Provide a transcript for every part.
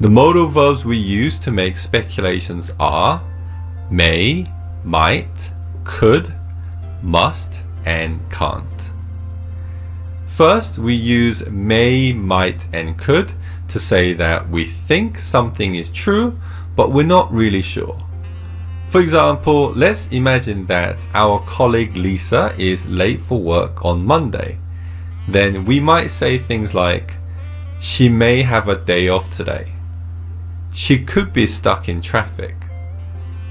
The modal verbs we use to make speculations are may, might, could, must, and can't. First, we use may, might, and could to say that we think something is true, but we're not really sure. For example, let's imagine that our colleague Lisa is late for work on Monday. Then we might say things like, she may have a day off today. She could be stuck in traffic.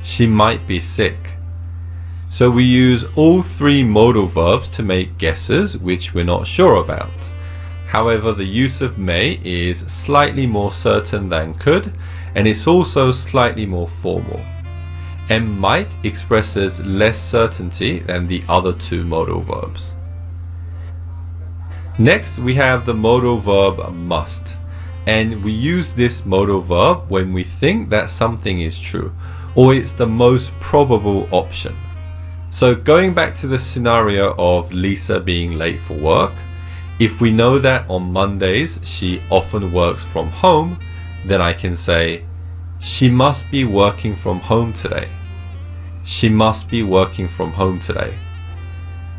She might be sick. So we use all three modal verbs to make guesses which we're not sure about. However, the use of may is slightly more certain than could, and it's also slightly more formal. And might expresses less certainty than the other two modal verbs. Next, we have the modal verb must, and we use this modal verb when we think that something is true, or it's the most probable option. So going back to the scenario of Lisa being late for work, if we know that on Mondays she often works from home, then I can say, she must be working from home today. She must be working from home today.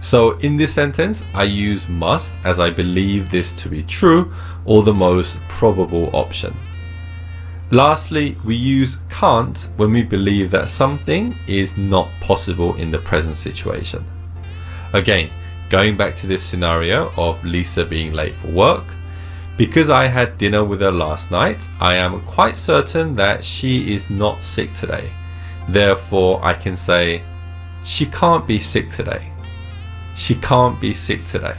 So in this sentence, I use must as I believe this to be true or the most probable option. Lastly, we use can't when we believe that something is not possible in the present situation. Again, going back to this scenario of Lisa being late for work, because I had dinner with her last night, I am quite certain that she is not sick today. Therefore, I can say, she can't be sick today. She can't be sick today.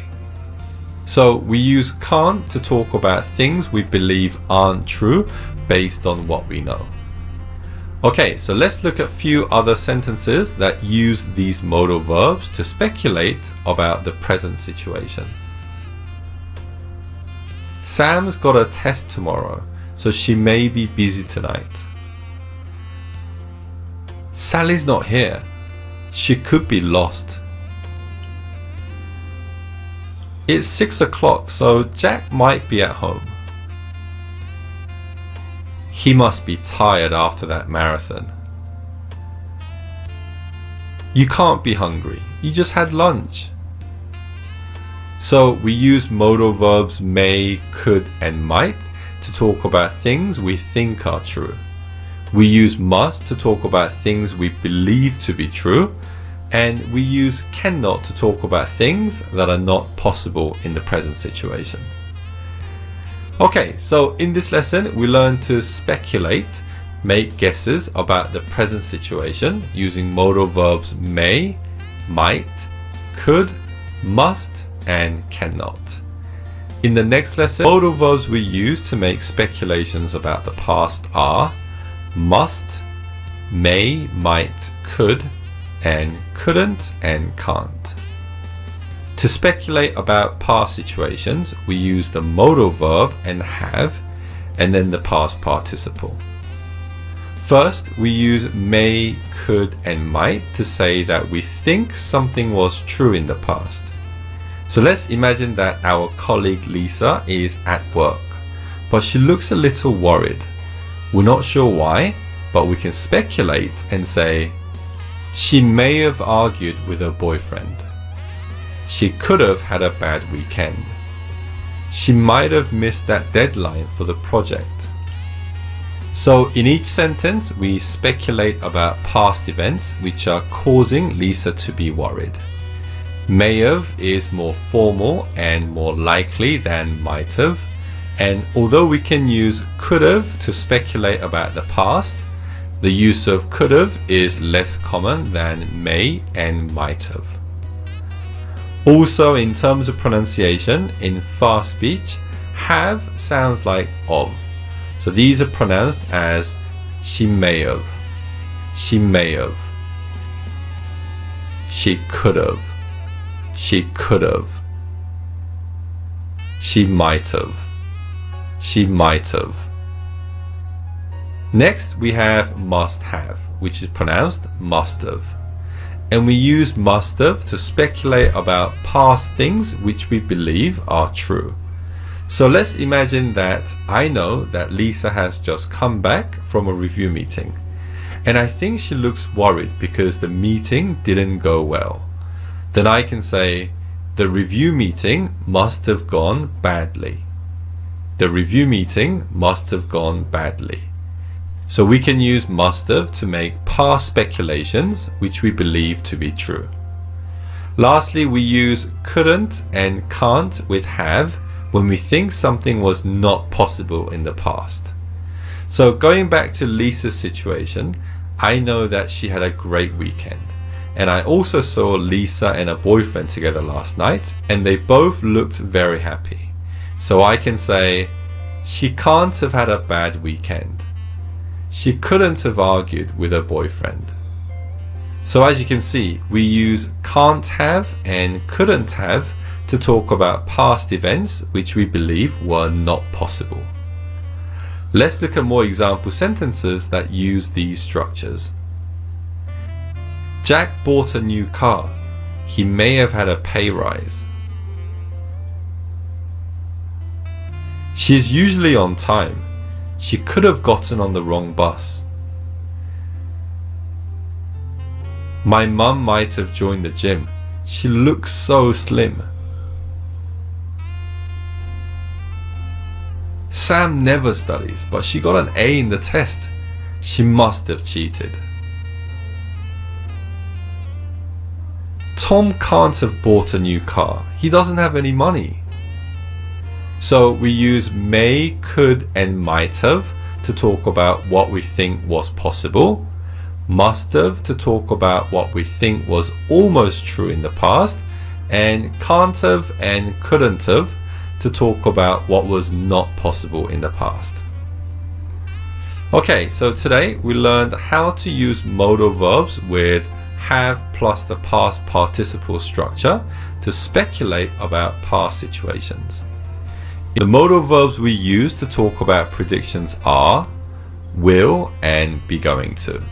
So we use can't to talk about things we believe aren't true based on what we know. Okay, so let's look at a few other sentences that use these modal verbs to speculate about the present situation. Sam's got a test tomorrow, so she may be busy tonight. Sally's not here. She could be lost. It's 6 o'clock, so Jack might be at home. He must be tired after that marathon. You can't be hungry. You just had lunch. So we use modal verbs may, could, and might to talk about things we think are true. We use must to talk about things we believe to be true. And we use cannot to talk about things that are not possible in the present situation. Okay, so in this lesson, we learned to speculate, make guesses about the present situation using modal verbs may, might, could, must, and cannot. In the next lesson, modal verbs we use to make speculations about the past are must, may, might, could, and couldn't and can't. To speculate about past situations, we use the modal verb and have, and then the past participle. First, we use may, could, and might to say that we think something was true in the past. So let's imagine that our colleague Lisa is at work, but she looks a little worried. We're not sure why, but we can speculate and say, she may have argued with her boyfriend. She could have had a bad weekend. She might have missed that deadline for the project. So in each sentence, we speculate about past events which are causing Lisa to be worried. May have is more formal and more likely than might have. And although we can use could have to speculate about the past, the use of could have is less common than may and might have. Also, in terms of pronunciation, in fast speech, have sounds like of. So these are pronounced as she may have, she may have, she could have, she could have, she might have, she might have. Next, we have must have, which is pronounced must have. And we use must have to speculate about past things which we believe are true. So let's imagine that I know that Lisa has just come back from a review meeting, and I think she looks worried because the meeting didn't go well. Then I can say, the review meeting must have gone badly. The review meeting must have gone badly. So we can use must have to make past speculations which we believe to be true. Lastly, we use couldn't and can't with have when we think something was not possible in the past. So going back to Lisa's situation, I know that she had a great weekend. And I also saw Lisa and her boyfriend together last night, and they both looked very happy. So I can say, she can't have had a bad weekend. She couldn't have argued with her boyfriend. So as you can see, we use can't have and couldn't have to talk about past events which we believe were not possible. Let's look at more example sentences that use these structures. Jack bought a new car. He may have had a pay rise. She's usually on time. She could have gotten on the wrong bus. My mum might have joined the gym. She looks so slim. Sam never studies, but she got an A in the test. She must have cheated. Tom can't have bought a new car. He doesn't have any money. So we use may, could, and might have to talk about what we think was possible, must have to talk about what we think was almost true in the past, and can't have and couldn't have to talk about what was not possible in the past. Okay, so today we learned how to use modal verbs with have plus the past participle structure to speculate about past situations. The modal verbs we use to talk about predictions are will and be going to.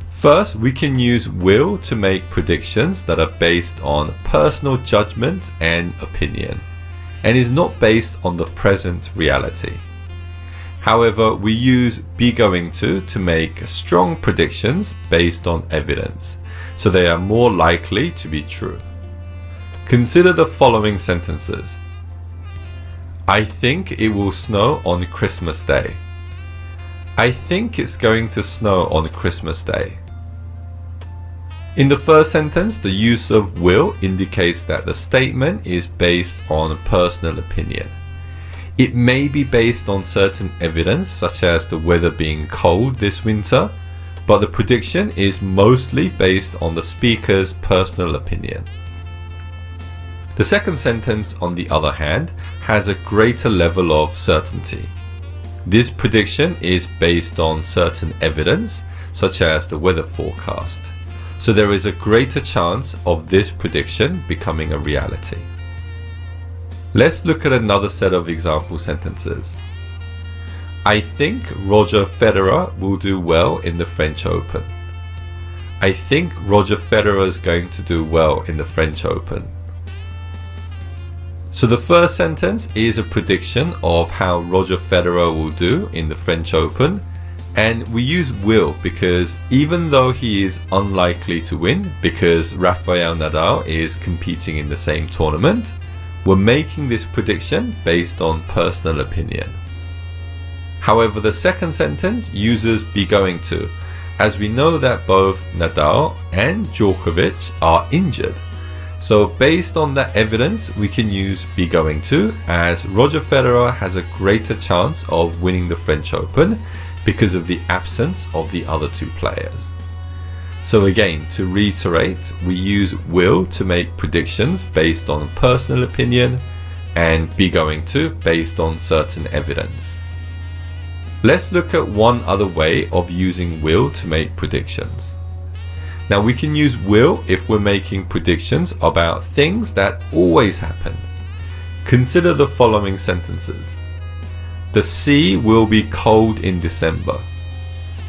First, we can use will to make predictions that are based on personal judgment and opinion, and is not based on the present reality. However, we use be going to make strong predictions based on evidence, so they are more likely to be true. Consider the following sentences. I think it will snow on Christmas Day. I think it's going to snow on Christmas Day. In the first sentence, the use of will indicates that the statement is based on personal opinion. It may be based on certain evidence, such as the weather being cold this winter, but the prediction is mostly based on the speaker's personal opinion. The second sentence, on the other hand, has a greater level of certainty. This prediction is based on certain evidence, such as the weather forecast. So there is a greater chance of this prediction becoming a reality. Let's look at another set of example sentences. I think Roger Federer will do well in the French Open. I think Roger Federer is going to do well in the French Open. So the first sentence is a prediction of how Roger Federer will do in the French Open, and we use will because even though he is unlikely to win because Rafael Nadal is competing in the same tournament, we're making this prediction based on personal opinion. However, the second sentence uses be going to, as we know that both Nadal and Djokovic are injured. So based on that evidence, we can use be going to, as Roger Federer has a greater chance of winning the French Open because of the absence of the other two players. So again, to reiterate, we use will to make predictions based on personal opinion and be going to based on certain evidence. Let's look at one other way of using will to make predictions. Now we can use will if we're making predictions about things that always happen. Consider the following sentences. The sea will be cold in December.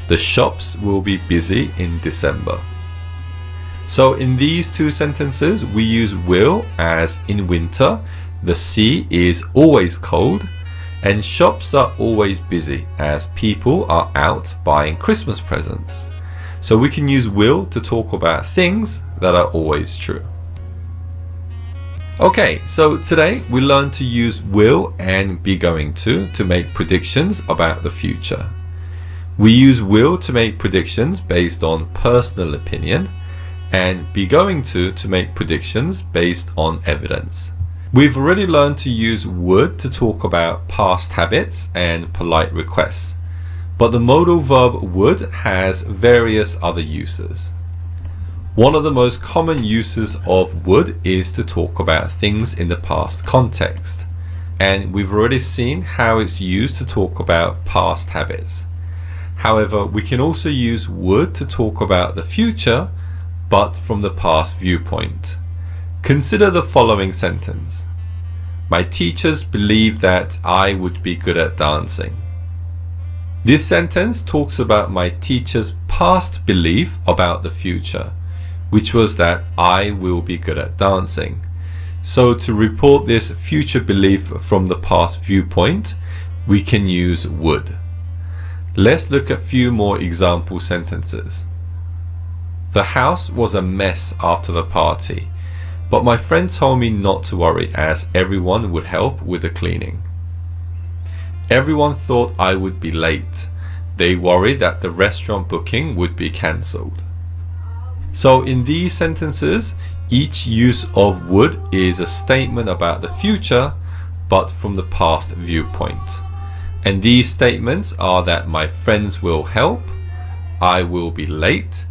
The shops will be busy in December. So in these two sentences, we use will as in winter the sea is always cold, and shops are always busy as people are out buying Christmas presents. So we can use will to talk about things that are always true. Okay, so today we learned to use will and be going to make predictions about the future. We use will to make predictions based on personal opinion, and be going to make predictions based on evidence. We've already learned to use would to talk about past habits and polite requests, but the modal verb would has various other uses. One of the most common uses of would is to talk about things in the past context, and we've already seen how it's used to talk about past habits. However, we can also use would to talk about the future, but from the past viewpoint. Consider the following sentence. My teachers believed that I would be good at dancing. This sentence talks about my teacher's past belief about the future, which was that I will be good at dancing. So to report this future belief from the past viewpoint, we can use would. Let's look at a few more example sentences. The house was a mess after the party, but my friend told me not to worry as everyone would help with the cleaning. Everyone thought I would be late. They worried that the restaurant booking would be cancelled. So in these sentences, each use of would is a statement about the future, but from the past viewpoint. And these statements are that my friends will help, I will be late,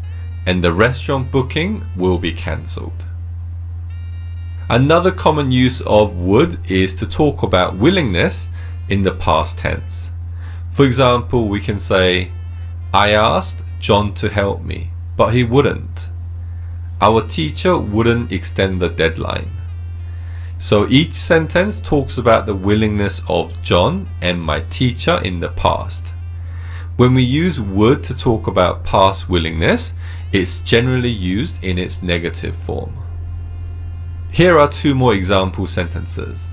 and the restaurant booking will be cancelled. Another common use of would is to talk about willingness in the past tense. For example, we can say, I asked John to help me, but he wouldn't. Our teacher wouldn't extend the deadline. So each sentence talks about the willingness of John and my teacher in the past. When we use would to talk about past willingness, it's generally used in its negative form. Here are two more example sentences.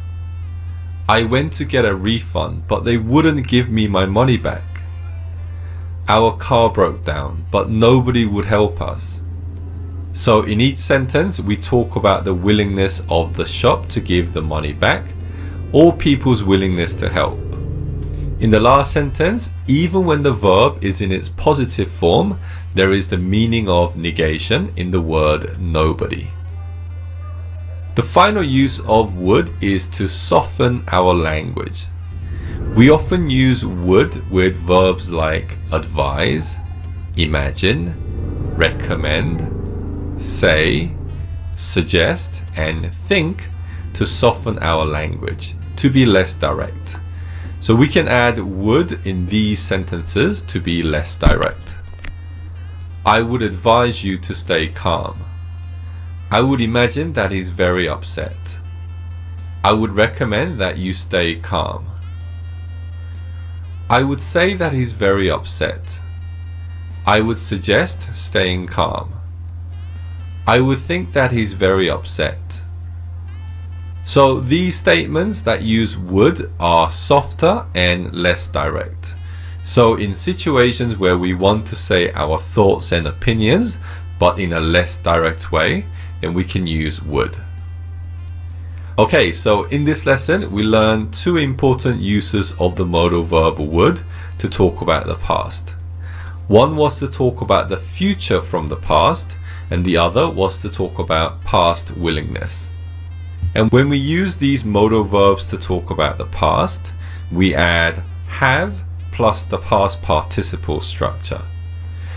I went to get a refund, but they wouldn't give me my money back. Our car broke down, but nobody would help us. So in each sentence, we talk about the willingness of the shop to give the money back, or people's willingness to help. In the last sentence, even when the verb is in its positive form, there is the meaning of negation in the word nobody. The final use of would is to soften our language. We often use would with verbs like advise, imagine, recommend, say, suggest, and think to soften our language, to be less direct. So we can add would in these sentences to be less direct. I would advise you to stay calm. I would imagine that he's very upset. I would recommend that you stay calm. I would say that he's very upset. I would suggest staying calm. I would think that he's very upset. So these statements that use would are softer and less direct. So in situations where we want to say our thoughts and opinions, but in a less direct way, then we can use would. Okay, so in this lesson, we learned two important uses of the modal verb would to talk about the past. One was to talk about the future from the past, and the other was to talk about past willingness. And when we use these modal verbs to talk about the past, we add have plus the past participle structure.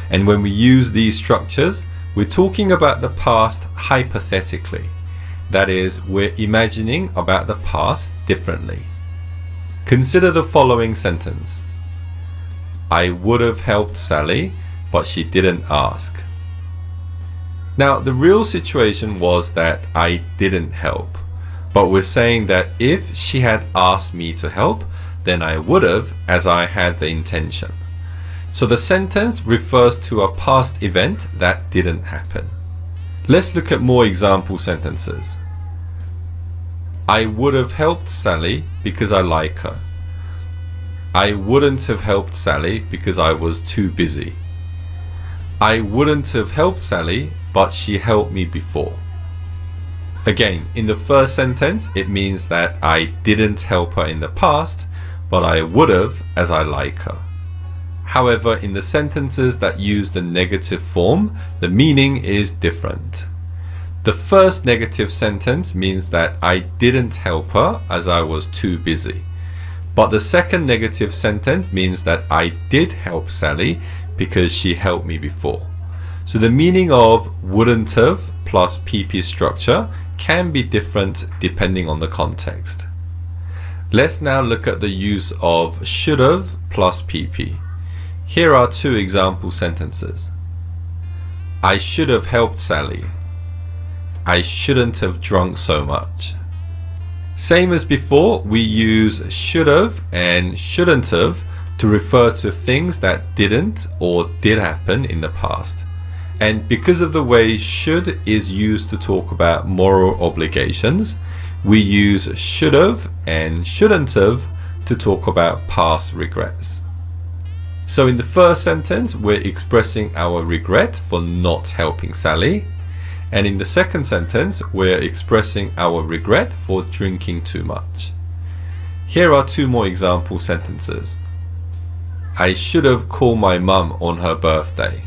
And when we use these structures, we're talking about the past hypothetically. That is, we're imagining about the past differently. Consider the following sentence. I would have helped Sally, but she didn't ask. Now, the real situation was that I didn't help, but we're saying that if she had asked me to help, then I would have, as I had the intention. So the sentence refers to a past event that didn't happen. Let's look at more example sentences. I would have helped Sally because I like her. I wouldn't have helped Sally because I was too busy. I wouldn't have helped Sally, but she helped me before. Again, in the first sentence, it means that I didn't help her in the past, but I would have as I like her. However, in the sentences that use the negative form, the meaning is different. The first negative sentence means that I didn't help her as I was too busy. But the second negative sentence means that I did help Sally because she helped me before. So the meaning of wouldn't have plus PP structure can be different depending on the context. Let's now look at the use of should have plus PP. Here are two example sentences. I should have helped Sally. I shouldn't have drunk so much. Same as before, we use should have and shouldn't have to refer to things that didn't or did happen in the past. And because of the way should is used to talk about moral obligations, we use should have and shouldn't have to talk about past regrets. So in the first sentence, we're expressing our regret for not helping Sally. And in the second sentence, we're expressing our regret for drinking too much. Here are two more example sentences. I should have called my mum on her birthday.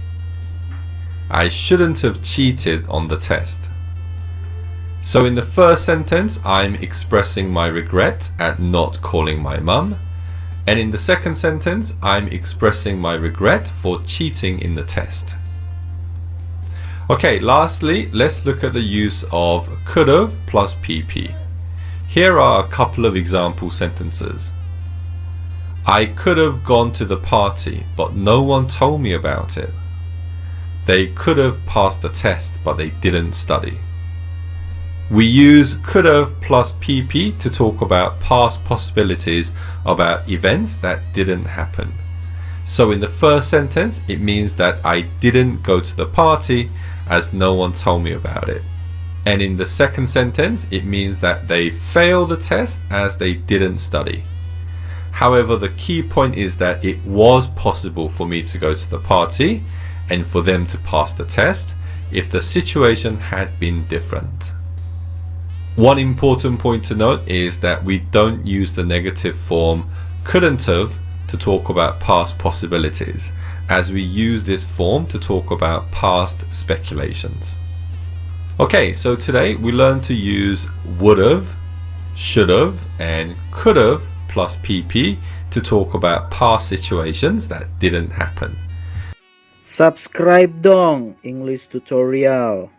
I shouldn't have cheated on the test. So in the first sentence, I'm expressing my regret at not calling my mum. And in the second sentence, I'm expressing my regret for cheating in the test. Okay, lastly, let's look at the use of could have plus PP. Here are a couple of example sentences. I could have gone to the party, but no one told me about it. They could have passed the test, but they didn't study. We use could have plus PP to talk about past possibilities about events that didn't happen. So in the first sentence, it means that I didn't go to the party as no one told me about it. And in the second sentence, it means that they failed the test as they didn't study. However, the key point is that it was possible for me to go to the party and for them to pass the test if the situation had been different. One important point to note is that we don't use the negative form couldn't have to talk about past possibilities, as we use this form to talk about past speculations. Okay, so today we learned to use would have, should have, and could have plus PP to talk about past situations that didn't happen. Subscribe dong English tutorial.